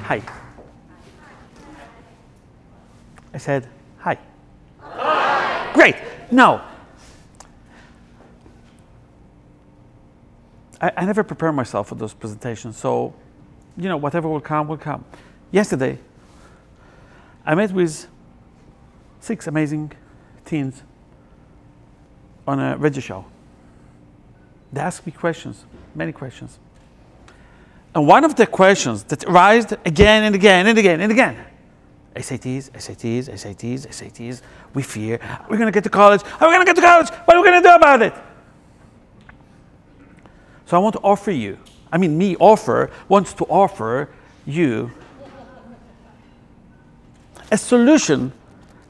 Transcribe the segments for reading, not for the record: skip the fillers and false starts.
hi. I said, hi. Hi. Great. Now, I never prepare myself for those presentations, so, you know, whatever will come, will come. Yesterday, I met with 6 amazing teens on a radio show. They asked me questions, many questions. And one of the questions that arose again and again and again and again, SATs, SATs, SATs, SATs, we fear, we're going to get to college, are we going to get to college, what are we going to do about it? So I want to offer you, I mean me, Opher, wants to offer you a solution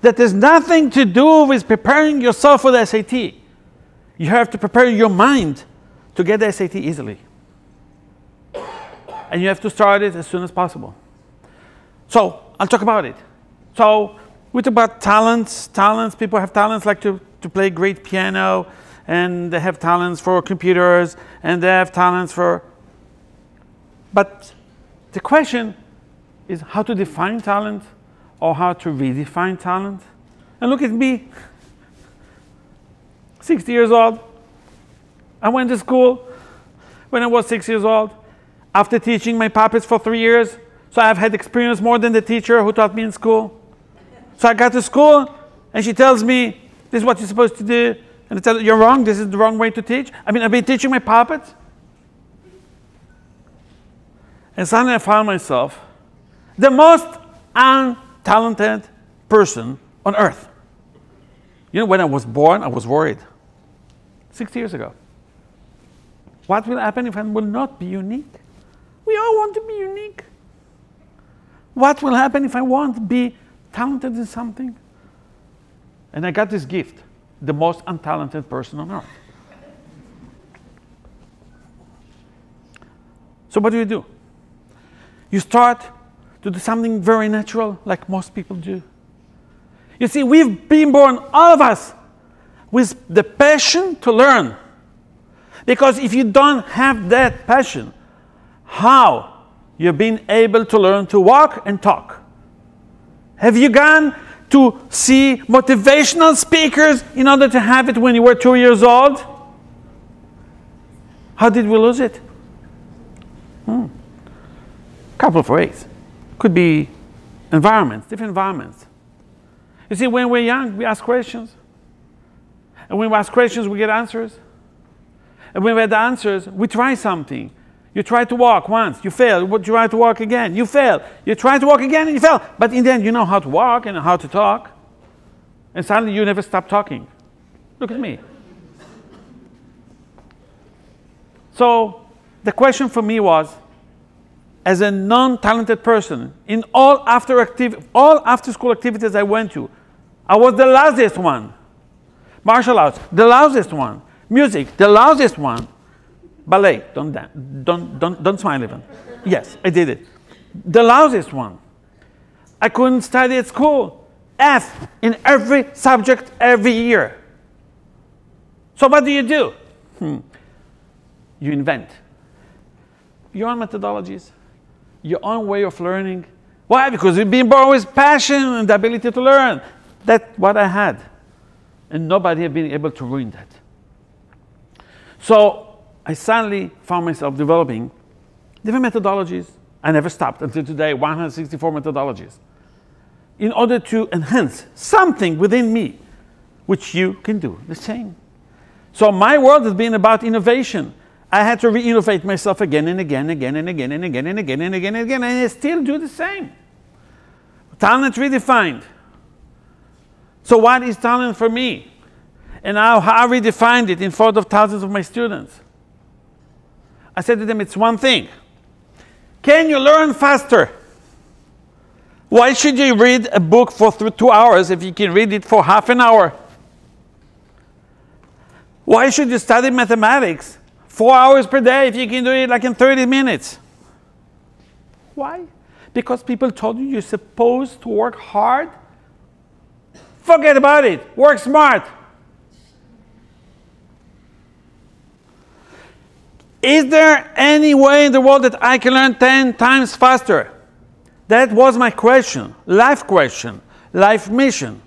that has nothing to do with preparing yourself for the SAT. You have to prepare your mind to get the SAT easily. And you have to start it as soon as possible. So I'll talk about it. So we talk about talents. Talents, people have talents like to play great piano, and they have talents for computers, and they have talents for... But the question is how to define talent or how to redefine talent. And look at me, 60 years old. I went to school when I was 6 years old after teaching my puppets for 3 years. So I've had experience more than the teacher who taught me in school. So I got to school and she tells me, this is what you're supposed to do. And I tell her, you're wrong, this is the wrong way to teach. I mean, I've been teaching my puppets. And suddenly I found myself the most untalented person on earth. You know, when I was born, I was worried. 60 years ago. What will happen if I will not be unique? We all want to be unique. What will happen if I won't be talented in something? And I got this gift, the most untalented person on earth. So what do? You start to do something very natural, like most people do. You see, we've been born, all of us, with the passion to learn. Because if you don't have that passion, how you've been able to learn to walk and talk? Have you gone to see motivational speakers in order to have it when you were 2 years old? How did we lose it? Couple of ways. Could be environments, different environments. You see, when we're young, we ask questions. And when we ask questions, we get answers. And when we have the answers, we try something. You try to walk once, you fail. You try to walk again, you fail. You try to walk again and you fail. But in the end, you know how to walk and how to talk. And suddenly you never stop talking. Look at me. So the question for me was, as a non-talented person, in all after-school activities I went to, I was the lousiest one. Martial arts, the lousiest one. Music, the lousiest one. Ballet, don't smile even. Yes, I did it. The lousiest one. I couldn't study at school. F in every subject every year. So what do? You invent your own methodologies, your own way of learning. Why? Because you've been born with passion and the ability to learn. That's what I had. And nobody had been able to ruin that. So I suddenly found myself developing different methodologies. I never stopped until today, 164 methodologies, in order to enhance something within me, which you can do the same. So my world has been about innovation. I had to re-innovate myself again and again, again and again and again and again and again and again, and I still do the same. Talent redefined. So what is talent for me? And how I redefined it in front of thousands of my students. I said to them, it's one thing. Can you learn faster? Why should you read a book for 2 hours if you can read it for half an hour? Why should you study mathematics 4 hours per day if you can do it like in 30 minutes? Why? Because people told you you're supposed to work hard? Forget about it. Work smart. Is there any way in the world that I can learn 10 times faster? That was my question, life mission,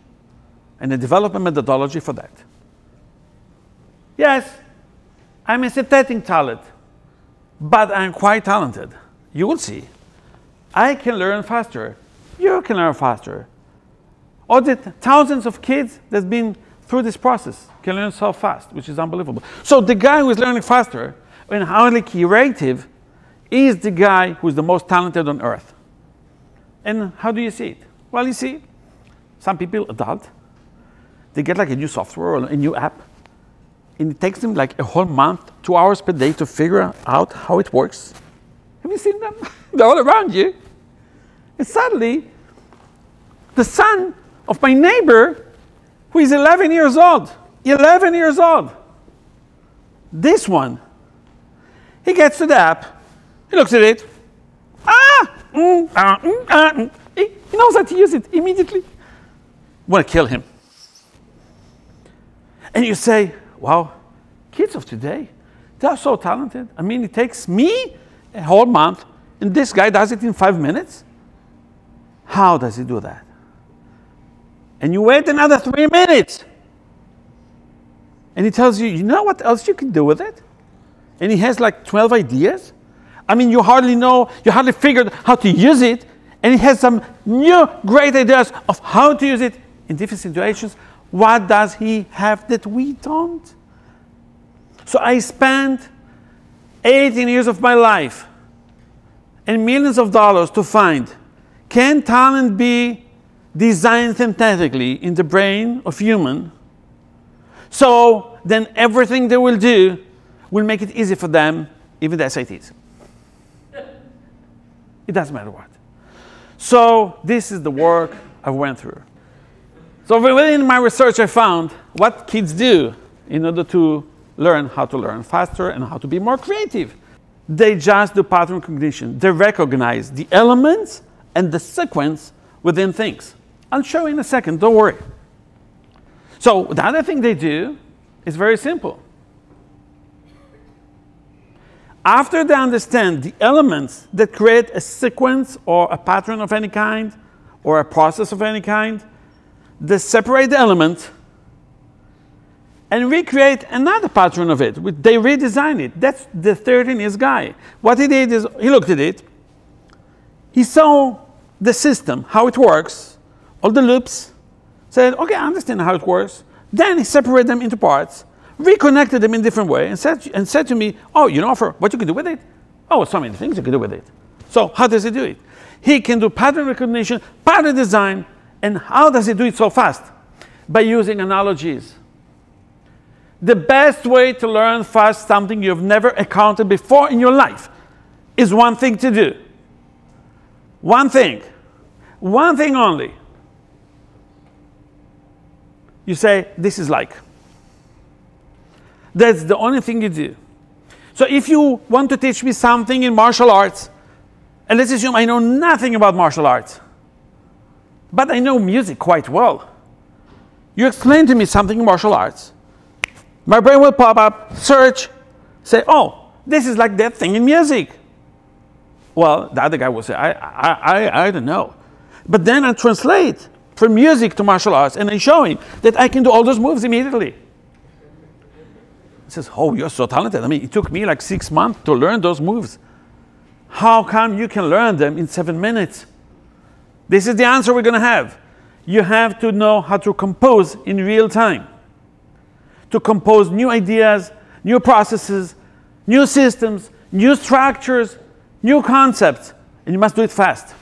and a development methodology for that. Yes, I'm a synthetic talent, but I'm quite talented. You will see. I can learn faster. You can learn faster. All the thousands of kids that's been through this process can learn so fast, which is unbelievable. So the guy who is learning faster and highly creative is the guy who is the most talented on earth. And how do you see it? Well, you see, some people, adult, they get like a new software or a new app, and it takes them like a whole month, 2 hours per day to figure out how it works. Have you seen them? They're all around you. And suddenly, the son of my neighbor, who is 11 years old, this one, he gets to the app, he looks at it, he knows how to use it immediately. Want to kill him. And you say, wow, kids of today, they are so talented. I mean, it takes me a whole month, and this guy does it in 5 minutes. How does he do that? And you wait another 3 minutes. And he tells you, you know what else you can do with it? And he has like 12 ideas. I mean, you hardly figured how to use it. And he has some new great ideas of how to use it in different situations. What does he have that we don't? So I spent 18 years of my life and millions of dollars to find, can talent be designed synthetically in the brain of human? So then everything they will do will make it easy for them, even the SATs. It doesn't matter what. So this is the work I went through. So within my research, I found what kids do in order to learn how to learn faster and how to be more creative. They just do pattern recognition. They recognize the elements and the sequence within things. I'll show you in a second, don't worry. So the other thing they do is very simple. After they understand the elements that create a sequence or a pattern of any kind or a process of any kind, they separate the element and recreate another pattern of it. They redesign it. That's the 13-year guy. What he did is he looked at it. He saw the system, how it works, all the loops, said, OK, I understand how it works. Then he separated them into parts, reconnected them in a different way, and said to me, oh, you know, Opher, what you can do with it? Oh, so many things you can do with it. So how does he do it? He can do pattern recognition, pattern design, and how does he do it so fast? By using analogies. The best way to learn fast something you've never encountered before in your life is one thing to do. One thing only. You say, this is like. That's the only thing you do. So if you want to teach me something in martial arts, and let's assume I know nothing about martial arts, but I know music quite well. You explain to me something in martial arts, my brain will pop up, search, say, oh, this is like that thing in music. Well, the other guy will say, I don't know. But then I translate from music to martial arts, and I show him that I can do all those moves immediately. He says, oh, you're so talented. I mean, it took me like 6 months to learn those moves. How come you can learn them in 7 minutes? This is the answer we're going to have. You have to know how to compose in real time. To compose new ideas, new processes, new systems, new structures, new concepts, and you must do it fast.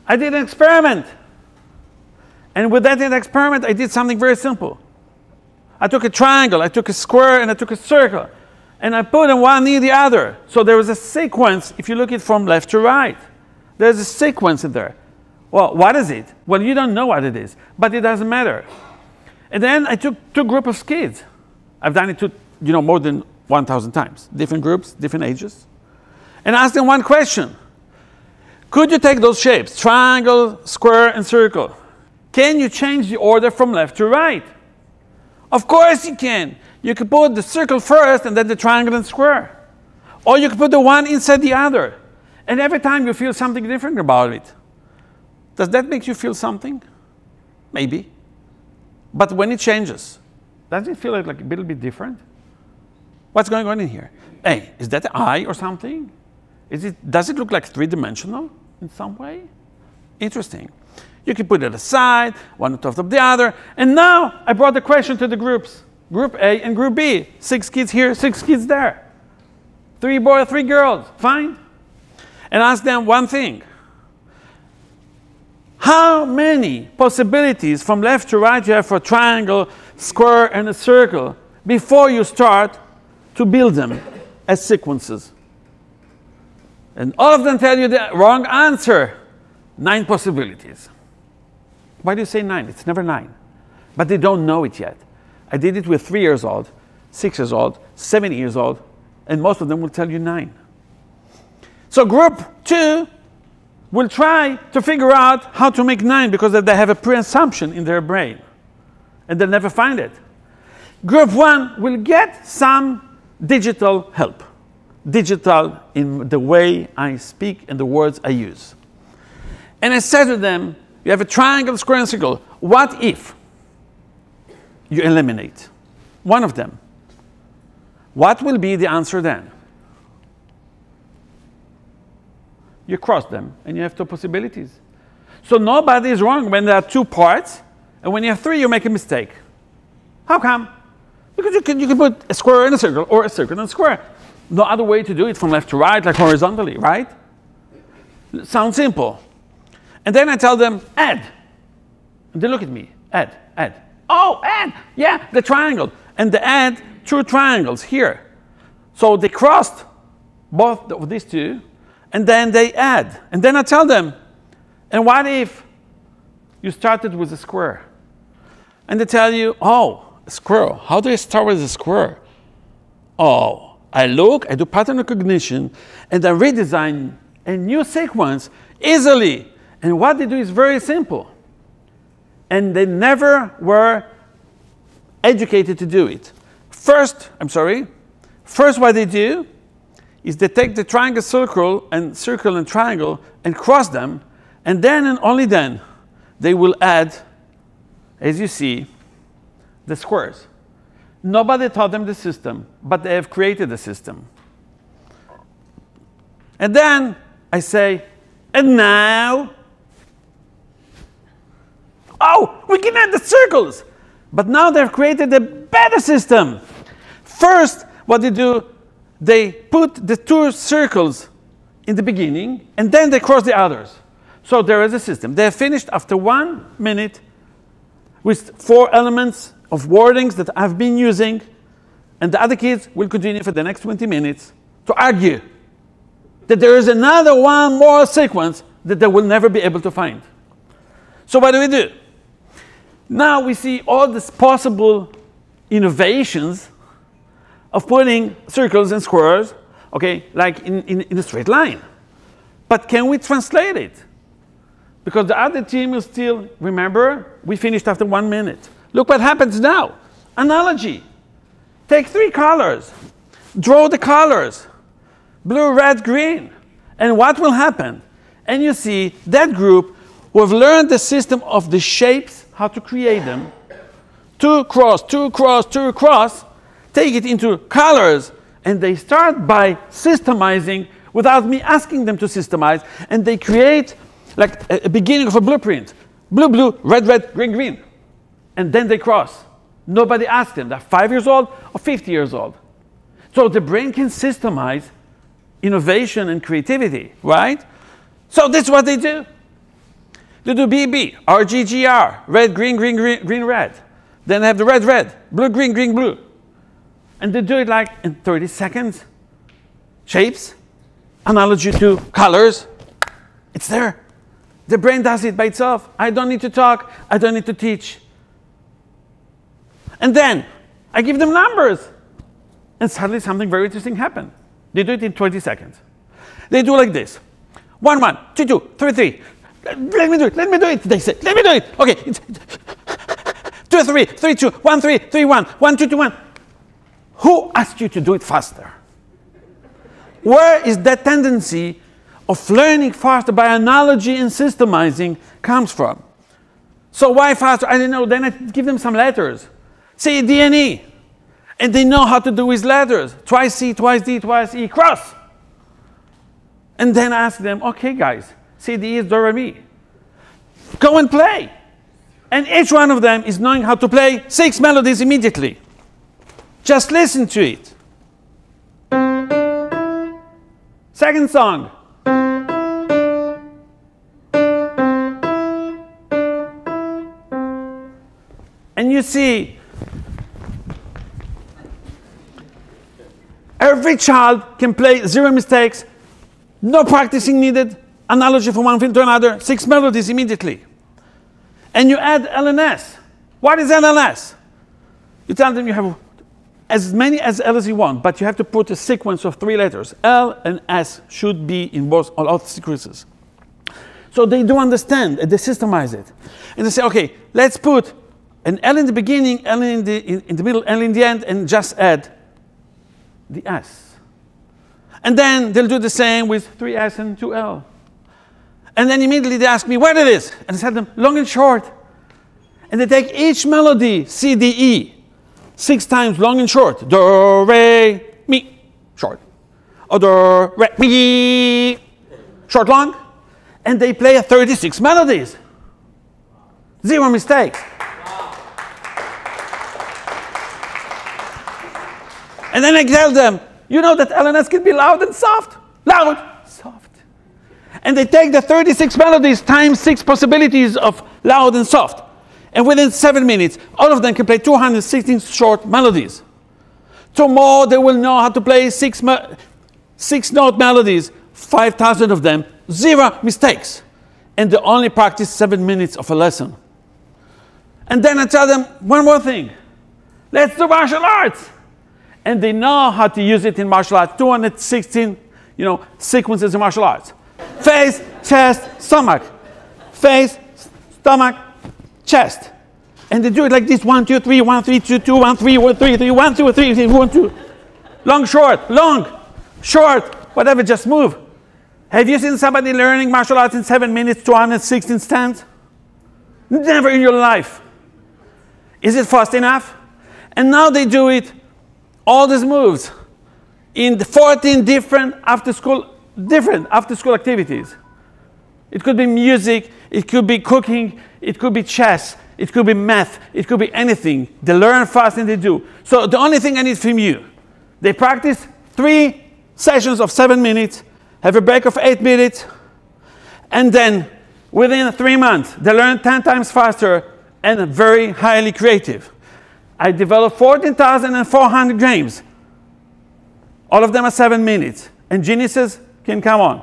I did an experiment. And with that experiment, I did something very simple. I took a triangle, I took a square, and I took a circle. And I put them one near the other. So there was a sequence, if you look at it from left to right. There's a sequence in there. Well, what is it? Well, you don't know what it is, but it doesn't matter. And then I took 2 groups of kids. I've done it more than 1,000 times. Different groups, different ages. And asked them one question. Could you take those shapes, triangle, square, and circle? Can you change the order from left to right? Of course you can. You can put the circle first and then the triangle and square. Or you can put the one inside the other. And every time you feel something different about it. Does that make you feel something? Maybe. But when it changes, does it feel like a little bit different? What's going on in here? Hey, is that an eye or something? Does it look like three-dimensional in some way? Interesting. You can put it aside, one on top of the other. And now I brought the question to the groups. Group A and Group B. 6 kids here, 6 kids there. 3 boys, 3 girls. Fine. And ask them one thing. How many possibilities from left to right you have for a triangle, square, and a circle before you start to build them as sequences? And all of them tell you the wrong answer. 9 possibilities. Why do you say 9? It's never 9. But they don't know it yet. I did it with 3 years old, 6 years old, 7 years old, and most of them will tell you 9. So group 2 will try to figure out how to make 9 because they have a pre-assumption in their brain. And they'll never find it. Group 1 will get some digital help. Digital in the way I speak and the words I use. And I said to them, you have a triangle, square, and circle. What if you eliminate one of them? What will be the answer then? You cross them, and you have 2 possibilities. So nobody is wrong when there are 2 parts, and when you have 3, you make a mistake. How come? Because you can put a square and a circle, or a circle and a square. No other way to do it from left to right, like horizontally, right? Sounds simple. And then I tell them, add. And they look at me, add, add. Oh, add, yeah, the triangle. And they add 2 triangles here. So they crossed both of these 2, and then they add. And then I tell them, and what if you started with a square? And they tell you, oh, a square. How do I start with a square? Oh, I look, I do pattern recognition, and I redesign a new sequence easily. And what they do is very simple. And they never were educated to do it. First what they do is they take the triangle, circle, and triangle and cross them, and then and only then they will add, as you see, the squares. Nobody taught them the system, but they have created the system. And then I say, and now, oh, we can add the circles. But now they've created a better system. First, what they do, they put the 2 circles in the beginning, and then they cross the others. So there is a system. They have finished after 1 minute with 4 elements of wordings that I've been using, and the other kids will continue for the next 20 minutes to argue that there is another 1 more sequence that they will never be able to find. So what do? Now we see all these possible innovations of putting circles and squares, okay, like in a straight line. But can we translate it? Because the other team will still, remember, we finished after 1 minute. Look what happens now. Analogy. Take 3 colors. Draw the colors. Blue, red, green. And what will happen? And you see that group who have learned the system of the shapes, how to create them. 2 cross, 2 cross, 2 cross. Take it into colors. And they start by systemizing without me asking them to systemize. And they create like a beginning of a blueprint. Blue, blue, red, red, green, green. And then they cross. Nobody asked them. They're 5 years old or 50 years old. So the brain can systemize innovation and creativity, right? So this is what they do. They do BB, RGGR, red, green, green, green, green, red. Then they have the red, red, blue, green, green, blue. And they do it like in 30 seconds. Shapes, analogy to colors. It's there. The brain does it by itself. I don't need to talk. I don't need to teach. And then I give them numbers. And suddenly something very interesting happened. They do it in 20 seconds. They do like this. 1, 1, 2, 2, 3, 3. Let me do it. Let me do it. They say, let me do it. Okay. 2, 3, 3, 2, 1, 3, 3, 1, 1, 2, 2, 1. Who asked you to do it faster? Where is that tendency of learning faster by analogy and systemizing comes from. So why faster? I don't know. Then I give them some letters. C, D, and E. And they know how to do with letters. Twice C, twice D, twice E, cross. And then ask them, okay, guys, C, D, E is do, re, mi. Go and play. And each one of them is knowing how to play 6 melodies immediately. Just listen to it. Second song. And you see, every child can play 0 mistakes, no practicing needed, analogy from one field to another, 6 melodies immediately. And you add LNS. What is LNS? You tell them you have as many as L as you want, but you have to put a sequence of 3 letters. L and S should be in both all sequences. So they do understand, and they systemize it. And they say, okay, let's put an L in the beginning, L in the middle, L in the end, and just add the S. And then they'll do the same with 3S and 2L. And then immediately they ask me, what it is? And I tell them, long and short. And they take each melody, C, D, E, 6 times long and short. Do, re, mi, short. Or do, re, mi, short, long. And they play 36 melodies. 0 mistakes. And then I tell them, you know that LNS can be loud and soft. Loud, soft. And they take the 36 melodies times 6 possibilities of loud and soft. And within 7 minutes, all of them can play 216 short melodies. Tomorrow they will know how to play 6-note melodies, 5,000 of them, 0 mistakes. And they only practice 7 minutes of a lesson. And then I tell them one more thing. Let's do martial arts. And they know how to use it in martial arts. 216, sequences in martial arts. Face, chest, stomach. Face, stomach, chest. And they do it like this: 1, 2, 3, 1, 3, 2, 2, 1, 3, 1, 3, 3, 1, 2, 3, 3, 1, 2. Long, short, whatever, just move. Have you seen somebody learning martial arts in 7 minutes, 216 stands? Never in your life. Is it fast enough? And now they do it, all these moves, in 14 different after-school activities. It could be music, it could be cooking, it could be chess, it could be math, it could be anything. They learn fast and they do. So the only thing I need from you, they practice 3 sessions of 7 minutes, have a break of 8 minutes, and then within 3 months, they learn 10 times faster and very highly creative. I developed 14,400 games. All of them are 7 minutes. And geniuses can come on.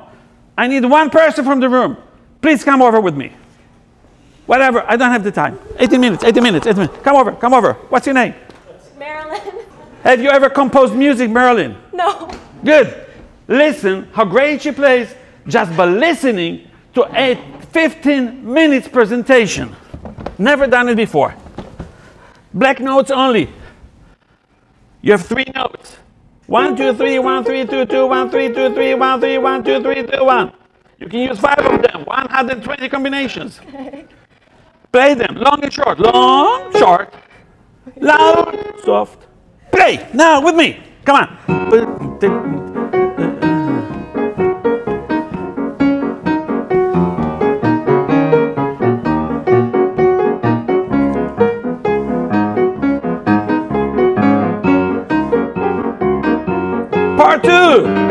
I need 1 person from the room. Please come over with me. Whatever, I don't have the time. 18 minutes. Come over. What's your name? Marilyn. Have you ever composed music, Marilyn? No. Good. Listen how great she plays just by listening to a 15 minutes presentation. Never done it before. Black notes only. You have 3 notes. 1, 2, 3, 1, 3, 2, 2, 1, 3, 2, 3, 1, 3, 1, 2, 3, 2, 1. You can use 5 of them, 120 combinations. Play them, long and short. Long, short, loud, soft. Play, now with me. Come on. Part 2.